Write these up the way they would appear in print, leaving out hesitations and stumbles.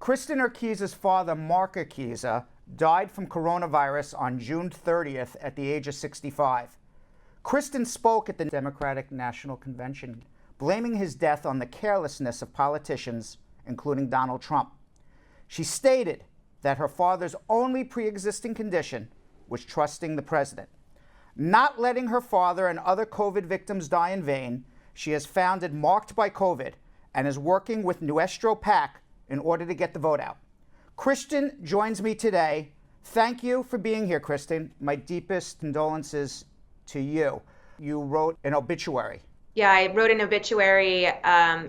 Kristin Urquiza's father, Mark Urquiza, died from coronavirus on June 30th at the age of 65. Kristin spoke at the Democratic National Convention, blaming his death on the carelessness of politicians, including Donald Trump. She stated that her father's only pre-existing condition was trusting the president. Not letting her father and other COVID victims die in vain, she has founded Marked by COVID and is working with Nuestro PAC in order to get the vote out. Kristin joins me today. Thank you for being here, Kristin. My deepest condolences to you. You wrote an obituary. Yeah, I wrote an obituary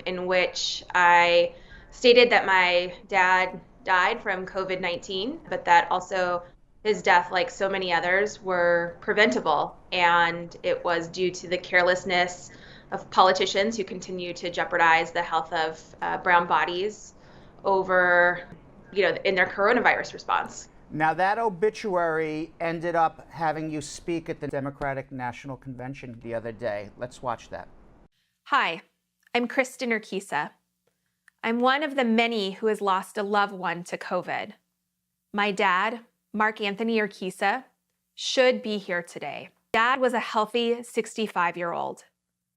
in which I stated that my dad died from COVID-19, but that also his death, like so many others, were preventable. And it was due to the carelessness of politicians who continue to jeopardize the health of brown bodies over, in their coronavirus response. Now, that obituary ended up having you speak at the Democratic National Convention the other day. Let's watch that. Hi, I'm Kristin Urquiza. I'm one of the many who has lost a loved one to COVID. My dad, Mark Anthony Urquiza, should be here today. Dad was a healthy 65-year-old.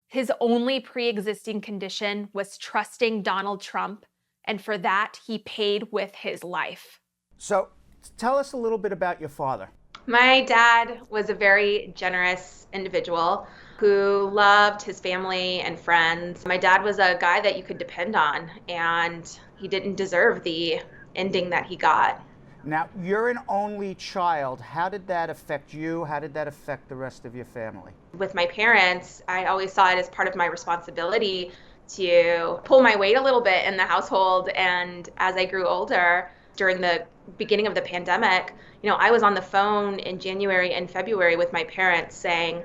His only pre-existing condition was trusting Donald Trump, and for that, he paid with his life. So, tell us a little bit about your father. My dad was a very generous individual who loved his family and friends. My dad was a guy that you could depend on, and he didn't deserve the ending that he got. Now, you're an only child. How did that affect you? How did that affect the rest of your family? With my parents, I always saw it as part of my responsibility to pull my weight a little bit in the household. And as I grew older, during the beginning of the pandemic, I was on the phone in January and February with my parents saying,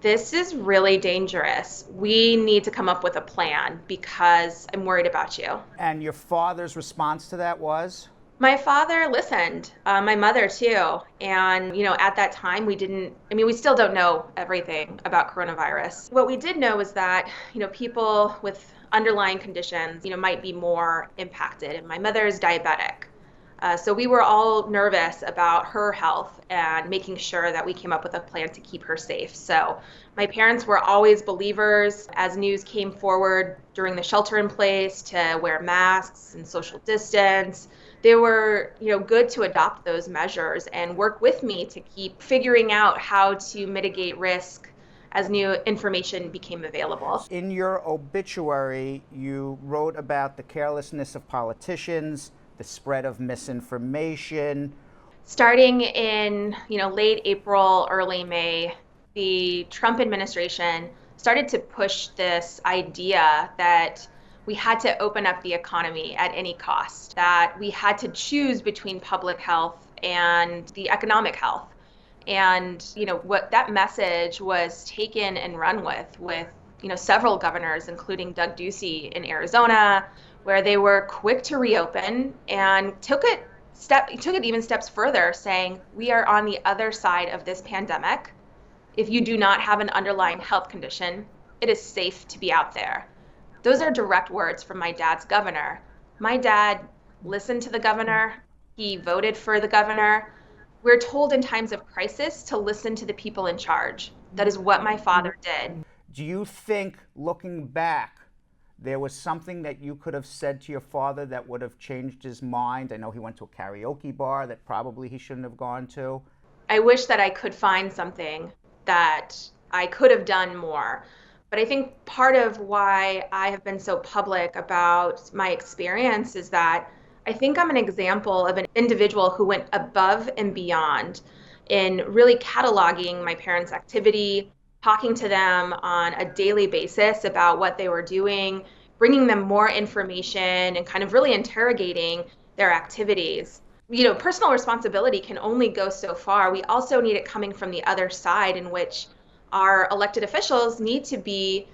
this is really dangerous. We need to come up with a plan because I'm worried about you. And your father's response to that was? My father listened, my mother too. And, at that time we still don't know everything about coronavirus. What we did know is that, people with underlying conditions, might be more impacted. And my mother is diabetic. So we were all nervous about her health and making sure that we came up with a plan to keep her safe. So my parents were always believers as news came forward during the shelter in place to wear masks and social distance. They were, good to adopt those measures and work with me to keep figuring out how to mitigate risk as new information became available. In your obituary, you wrote about the carelessness of politicians, the spread of misinformation. Starting in, late April, early May, the Trump administration started to push this idea that we had to open up the economy at any cost, that we had to choose between public health and the economic health. And, what that message was taken and run with, several governors, including Doug Ducey in Arizona, where they were quick to reopen and took it even steps further, saying, we are on the other side of this pandemic. If you do not have an underlying health condition, it is safe to be out there. Those are direct words from my dad's governor. My dad listened to the governor. He voted for the governor. We're told in times of crisis to listen to the people in charge. That is what my father did. Do you think, looking back, there was something that you could have said to your father that would have changed his mind? I know he went to a karaoke bar that probably he shouldn't have gone to. I wish that I could find something that I could have done more. But I think part of why I have been so public about my experience is that I think I'm an example of an individual who went above and beyond in really cataloging my parents' activity, talking to them on a daily basis about what they were doing, bringing them more information, and kind of really interrogating their activities. Personal responsibility can only go so far. We also need it coming from the other side, in which our elected officials need to be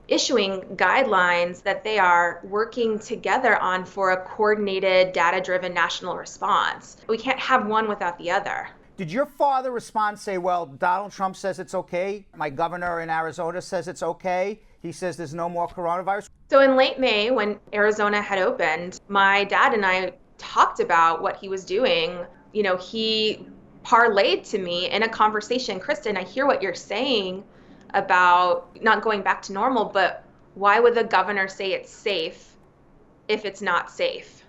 issuing guidelines that they are working together on for a coordinated, data-driven national response. We can't have one without the other. Did your father respond, say, well, Donald Trump says it's okay, my governor in Arizona says it's okay, he says there's no more coronavirus? So in late May, when Arizona had opened, my dad and I talked about what he was doing. He parlayed to me in a conversation, Kristin, I hear what you're saying about not going back to normal, but why would the governor say it's safe if it's not safe?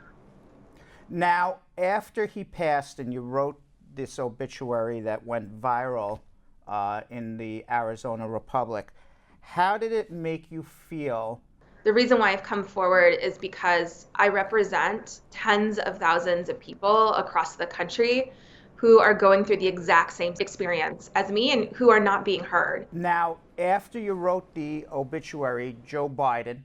Now, after he passed and you wrote this obituary that went viral in the Arizona Republic, how did it make you feel? The reason why I've come forward is because I represent tens of thousands of people across the country who are going through the exact same experience as me and who are not being heard. Now, after you wrote the obituary, Joe Biden,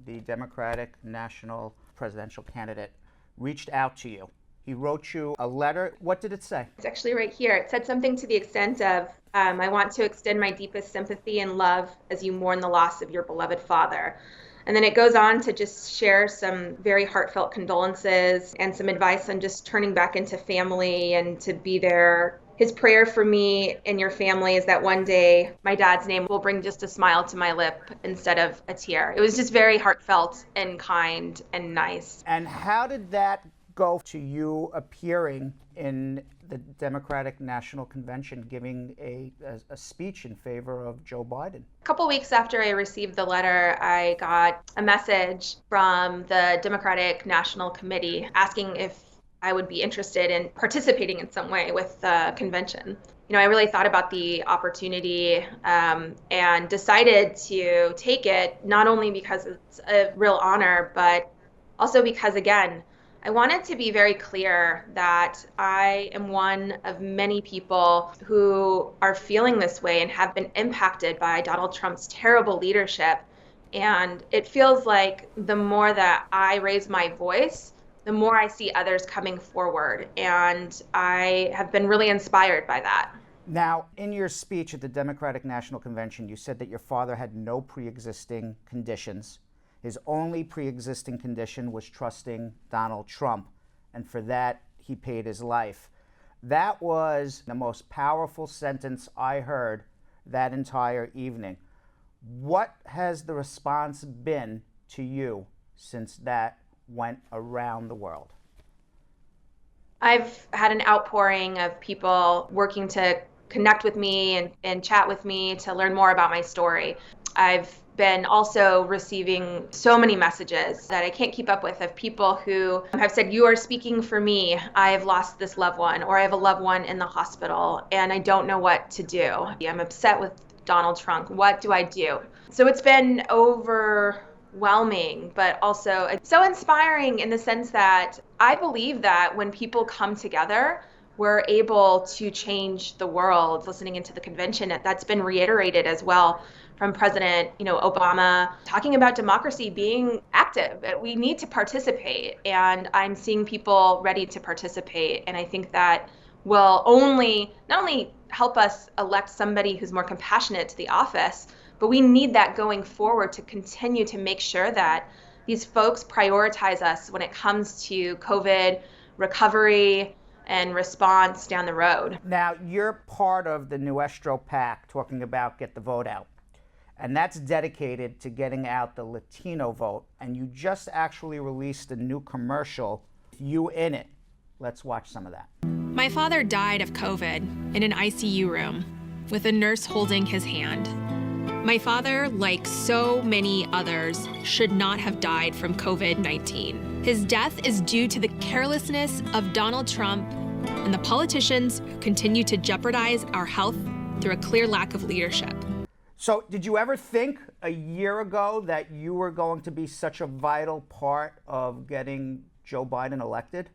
the Democratic national presidential candidate, reached out to you. He wrote you a letter. What did it say? It's actually right here. It said something to the extent of, I want to extend my deepest sympathy and love as you mourn the loss of your beloved father. And then it goes on to just share some very heartfelt condolences and some advice on just turning back into family and to be there. His prayer for me and your family is that one day my dad's name will bring just a smile to my lip instead of a tear. It was just very heartfelt and kind and nice. And how did that go to you appearing in the Democratic National Convention giving a speech in favor of Joe Biden? A couple weeks after I received the letter, I got a message from the Democratic National Committee asking if I would be interested in participating in some way with the convention. I really thought about the opportunity and decided to take it, not only because it's a real honor, but also because, again, I wanted to be very clear that I am one of many people who are feeling this way and have been impacted by Donald Trump's terrible leadership. And it feels like the more that I raise my voice, the more I see others coming forward. And I have been really inspired by that. Now, in your speech at the Democratic National Convention, you said that your father had no pre-existing conditions. His only pre-existing condition was trusting Donald Trump, and for that, he paid his life. That was the most powerful sentence I heard that entire evening. What has the response been to you since that went around the world? I've had an outpouring of people working to connect with me and chat with me to learn more about my story. I've been also receiving so many messages that I can't keep up with of people who have said, you are speaking for me. I have lost this loved one, or I have a loved one in the hospital and I don't know what to do. I'm upset with Donald Trump. What do I do? So it's been overwhelming, but also so inspiring in the sense that I believe that when people come together, we're able to change the world. Listening into the convention, that's been reiterated as well from President Obama, talking about democracy being active. We need to participate, and I'm seeing people ready to participate. And I think that will not only help us elect somebody who's more compassionate to the office, but we need that going forward to continue to make sure that these folks prioritize us when it comes to COVID recovery and response down the road. Now, you're part of the Nuestro PAC talking about Get the Vote Out. And that's dedicated to getting out the Latino vote. And you just actually released a new commercial with you in it. Let's watch some of that. My father died of COVID in an ICU room with a nurse holding his hand. My father, like so many others, should not have died from COVID-19. His death is due to the carelessness of Donald Trump and the politicians who continue to jeopardize our health through a clear lack of leadership. So did you ever think a year ago that you were going to be such a vital part of getting Joe Biden elected?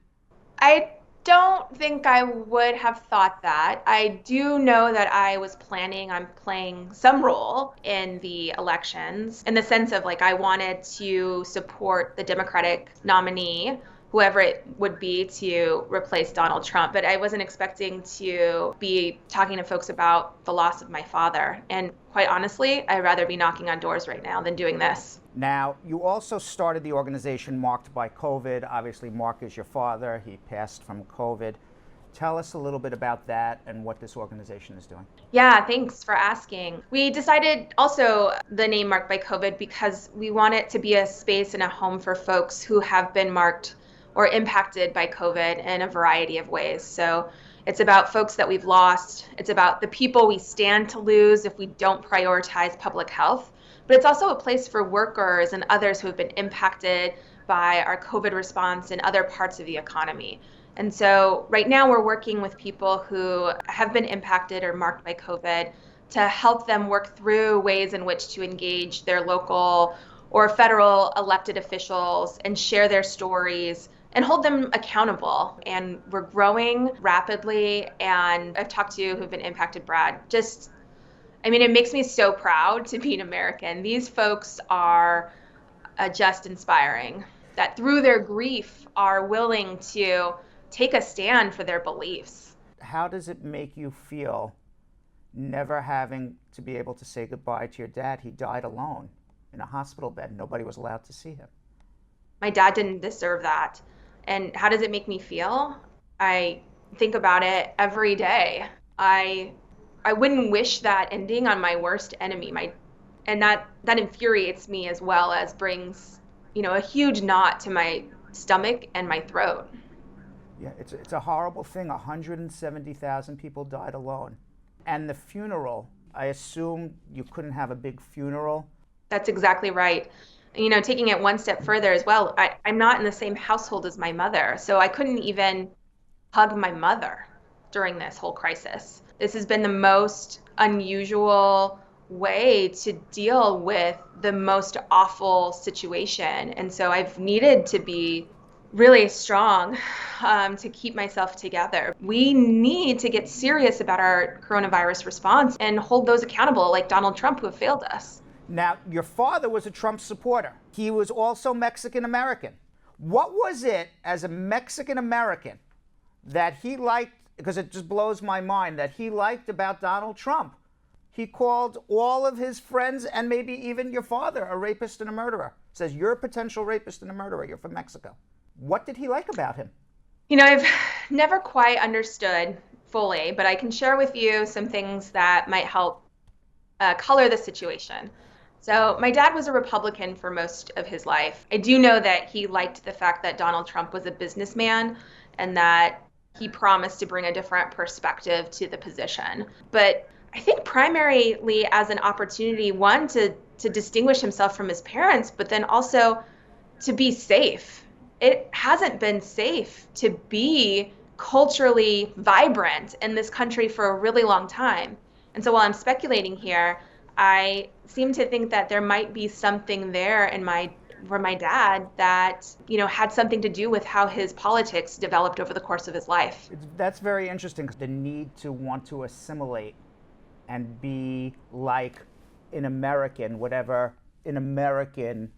I don't think I would have thought that. I do know that I was planning on playing some role in the elections in the sense of I wanted to support the Democratic nominee, whoever it would be, to replace Donald Trump. But I wasn't expecting to be talking to folks about the loss of my father. And quite honestly, I'd rather be knocking on doors right now than doing this. Now, you also started the organization Marked by COVID. Obviously, Mark is your father. He passed from COVID. Tell us a little bit about that and what this organization is doing. Yeah, thanks for asking. We decided also the name Marked by COVID because we want it to be a space and a home for folks who have been marked or impacted by COVID in a variety of ways. So it's about folks that we've lost. It's about the people we stand to lose if we don't prioritize public health. But it's also a place for workers and others who have been impacted by our COVID response in other parts of the economy. And so right now we're working with people who have been impacted or marked by COVID to help them work through ways in which to engage their local or federal elected officials and share their stories and hold them accountable. And we're growing rapidly. And I've talked to who've been impacted, Brad. It makes me so proud to be an American. These folks are just inspiring, that through their grief are willing to take a stand for their beliefs. How does it make you feel never having to be able to say goodbye to your dad? He died alone in a hospital bed. Nobody was allowed to see him. My dad didn't deserve that. And how does it make me feel? I think about it every day. I wouldn't wish that ending on my worst enemy. And that infuriates me, as well as brings, a huge knot to my stomach and my throat. Yeah, it's a horrible thing. 170,000 people died alone. And the funeral, I assume you couldn't have a big funeral? That's exactly right. Taking it one step further as well, I'm not in the same household as my mother, so I couldn't even hug my mother during this whole crisis. This has been the most unusual way to deal with the most awful situation. And so I've needed to be really strong to keep myself together. We need to get serious about our coronavirus response and hold those accountable, like Donald Trump, who have failed us. Now, your father was a Trump supporter. He was also Mexican-American. What was it as a Mexican-American that he liked, because it just blows my mind, that he liked about Donald Trump? He called all of his friends, and maybe even your father, a rapist and a murderer. Says, you're a potential rapist and a murderer. You're from Mexico. What did he like about him? I've never quite understood fully, but I can share with you some things that might help color the situation. So my dad was a Republican for most of his life. I do know that he liked the fact that Donald Trump was a businessman and that he promised to bring a different perspective to the position. But I think primarily as an opportunity, one, to distinguish himself from his parents, but then also to be safe. It hasn't been safe to be culturally vibrant in this country for a really long time. And so while I'm speculating here, I seem to think that there might be something there for my dad that, had something to do with how his politics developed over the course of his life. That's very interesting, the need to want to assimilate and be like an American, whatever an American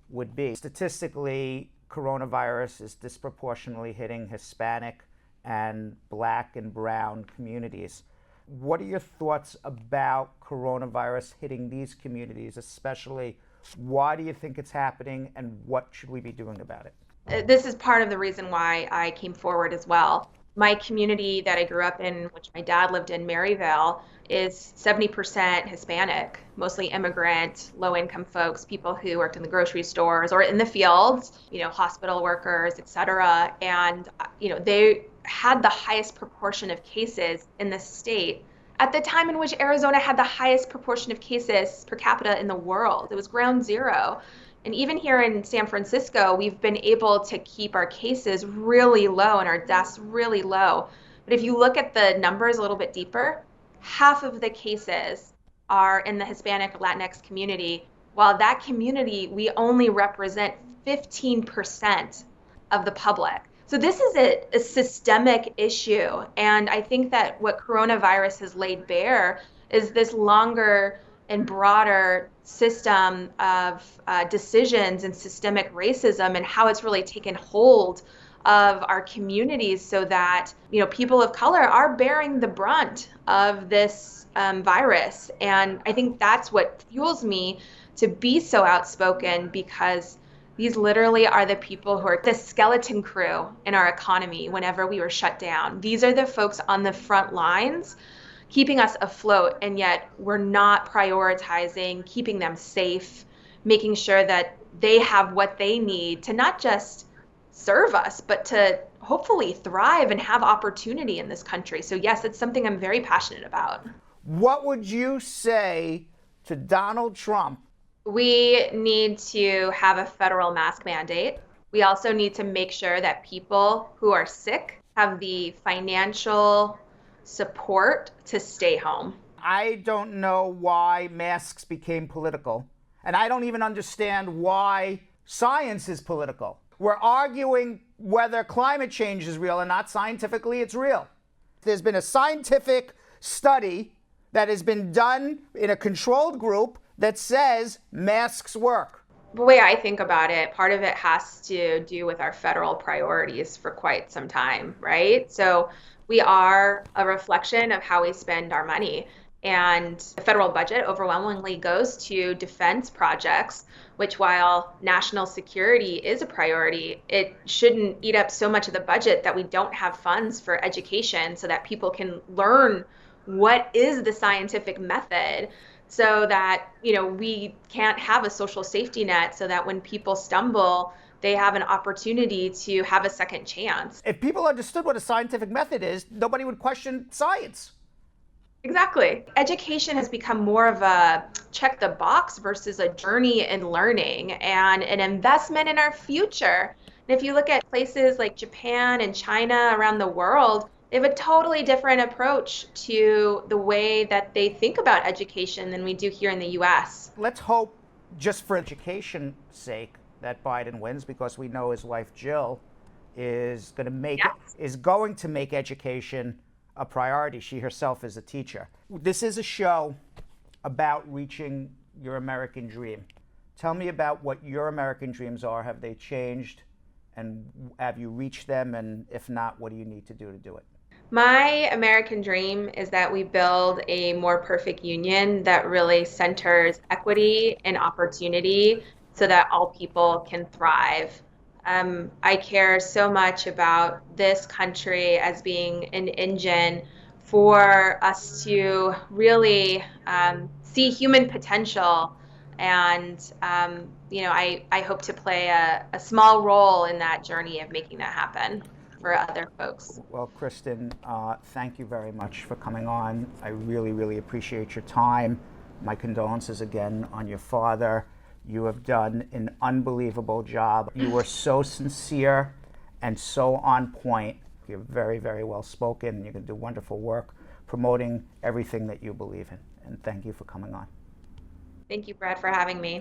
would be. Statistically, coronavirus is disproportionately hitting Hispanic and Black and brown communities. What are your thoughts about coronavirus hitting these communities, especially? Why do you think it's happening, and what should we be doing about it? This is part of the reason why I came forward as well. My community that I grew up in, which my dad lived in, Maryville, is 70% Hispanic, mostly immigrant, low-income folks, people who worked in the grocery stores or in the fields, hospital workers, et cetera. And, they had the highest proportion of cases in the state at the time in which Arizona had the highest proportion of cases per capita in the world. It was ground zero. And even here in San Francisco, we've been able to keep our cases really low and our deaths really low. But if you look at the numbers a little bit deeper, half of the cases are in the Hispanic Latinx community, while that community, we only represent 15% of the public. So this is a systemic issue. And I think that what coronavirus has laid bare is this longer and broader system of decisions and systemic racism, and how it's really taken hold of our communities, so that people of color are bearing the brunt of this virus. And I think that's what fuels me to be so outspoken, because these literally are the people who are the skeleton crew in our economy whenever we were shut down. These are the folks on the front lines keeping us afloat, and yet we're not prioritizing keeping them safe, making sure that they have what they need to not just serve us, but to hopefully thrive and have opportunity in this country. So yes, it's something I'm very passionate about. What would you say to Donald Trump? We need to have a federal mask mandate. We also need to make sure that people who are sick have the financial support to stay home. I don't know why masks became political, and I don't even understand why science is political. We're arguing whether climate change is real or not. Scientifically, it's real. There's been a scientific study that has been done in a controlled group that says masks work. The way I think about it, part of it has to do with our federal priorities for quite some time, right? So we are a reflection of how we spend our money. And the federal budget overwhelmingly goes to defense projects, which while national security is a priority, it shouldn't eat up so much of the budget that we don't have funds for education so that people can learn what is the scientific method, so that, we can't have a social safety net so that when people stumble, they have an opportunity to have a second chance. If people understood what a scientific method is, nobody would question science. Exactly. Education has become more of a check the box versus a journey in learning and an investment in our future. And if you look at places like Japan and China around the world, they have a totally different approach to the way that they think about education than we do here in the US. Let's hope, just for education's sake, that Biden wins, because we know his wife Jill is going to make education a priority. She herself is a teacher. This is a show about reaching your American dream. Tell me about what your American dreams are. Have they changed? And have you reached them? And if not, what do you need to do it? My American dream is that we build a more perfect union that really centers equity and opportunity so that all people can thrive. I care so much about this country as being an engine for us to really see human potential. And, I hope to play a small role in that journey of making that happen for other folks. Well, Kristin, thank you very much for coming on. I really, really appreciate your time. My condolences again on your father. You have done an unbelievable job. You were so sincere and so on point. You're very, very well spoken. You're going to do wonderful work promoting everything that you believe in. And thank you for coming on. Thank you, Brad, for having me.